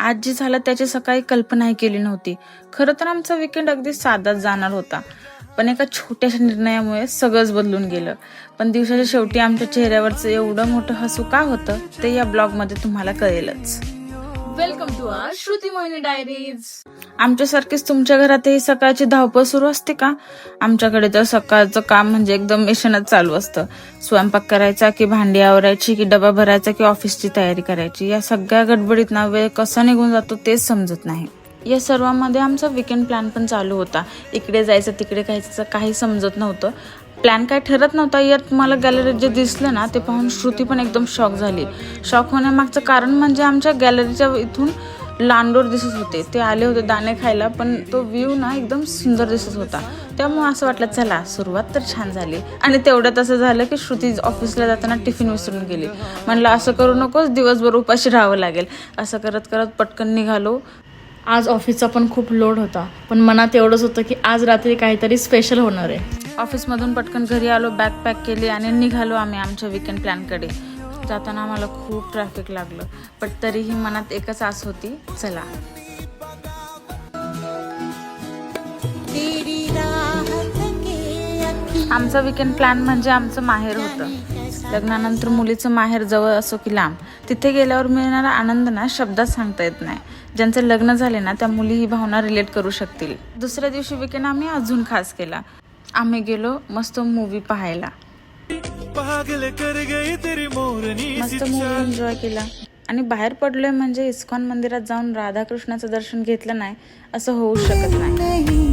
आज जे झालं त्याची सकाळी कल्पनाही केली नव्हती. खरं तर आमचा वीकेंड अगदी साधाच जाणार होता, पण एका छोट्याशा निर्णयामुळे सगळंच बदलून गेलं. पण दिवसाच्या शेवटी आमच्या चेहऱ्यावरचं एवढं मोठं हसू का होतं ते या ब्लॉगमध्ये तुम्हाला कळेलच. Welcome to our Shruti Mohini diaries. आमच्यासारखीच तुमच्या घरातही सकाळची धावपळ सुरू असते का? आमच्याकडे तर सकाळचं काम म्हणजे एकदम मिशनच चालू असतं. स्वयंपाक करायचा की भांडी आवरायची की डबा भरायचा की ऑफिसची तयारी करायची, या सगळ्या गडबडीत ना वेळ कसा निघून जातो तेच समजत नाही. या सर्वांमध्ये आमचा वीकेंड प्लॅन पण चालू होता. इकडे जायचं तिकडे जायचं काही समजत नव्हतं. प्लॅन काय ठरत नव्हता. यात मला गॅलरीत जे दिसलं ना ते पाहून श्रुती पण एकदम शॉक झाली. शॉक होण्यामागचं कारण म्हणजे आमच्या गॅलरीच्या इथून लांडोर दिसत होते. ते आले होते दाणे खायला, पण तो व्ह्यू ना एकदम सुंदर दिसत होता. त्यामुळे असं वाटलं चला सुरुवात तर छान झाली. आणि तेवढ्यात असं झालं की श्रुती ऑफिसला जाताना टिफिन विसरून गेली. म्हणलं असं करू नकोस, दिवसभर उपाशी राहावं लागेल. असं करत करत पटकन निघालो. आज ऑफिसचा पण खूप लोड होता, पण मनात एवढंच होतं की आज रात्री काहीतरी स्पेशल होणार आहे. ऑफिसमधून पटकन घरी आलो, बॅग पॅक केली आणि निघालो आम्ही आमच्या वीकेंड प्लॅनकडे. जाताना आम्हाला खूप ट्रॅफिक लागलं, पण तरीही मनात एकच आस होती, चला. आमचा वीकेंड प्लॅन म्हणजे आमचं माहेर होतं. लग्नानंतर मुलीचं माहेर जवळ असो की लांब, तिथे गेल्यावर मिळणारा आनंद ना शब्दात सांगता येत नाही. ज्यांचं लग्न झाले ना त्या मुली ही भावना रिलेट करू शकतील. दुसऱ्या दिवशी वीकेंड आम्ही अजून खास केला. आम्ही गेलो मस्त मूवी पाहायला. मस्त मूवी एन्जॉय केला आणि बाहेर पडलोय म्हणजे इस्कॉन मंदिरात जाऊन राधाकृष्णाचं दर्शन घेतलं नाही असं होऊ शकत नाही.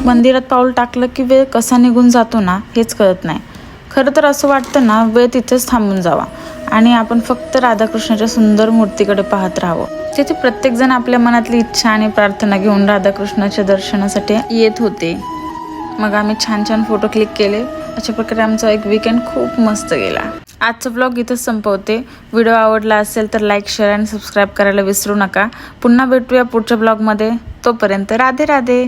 मंदिरात पाऊल टाकलं की वेळ कसा निघून जातो ना हेच कळत नाही. खरं तर असं वाटतं ना वेळ तिथेच थांबून जावा आणि आपण फक्त राधाकृष्णाच्या सुंदर मूर्तीकडे पाहत राहावं. तिथे प्रत्येक जण आपल्या मनातली इच्छा आणि प्रार्थना घेऊन राधाकृष्णाच्या दर्शनासाठी येत होते. मग आम्ही छान छान फोटो क्लिक केले. अशा प्रकारे आमचा एक वीकेंड खूप मस्त गेला. आजचा ब्लॉग इथंच संपवते. व्हिडिओ आवडला असेल तर लाईक, शेअर आणि सबस्क्राईब करायला विसरू नका. पुन्हा भेटूया पुढच्या ब्लॉगमध्ये. तोपर्यंत राधे राधे.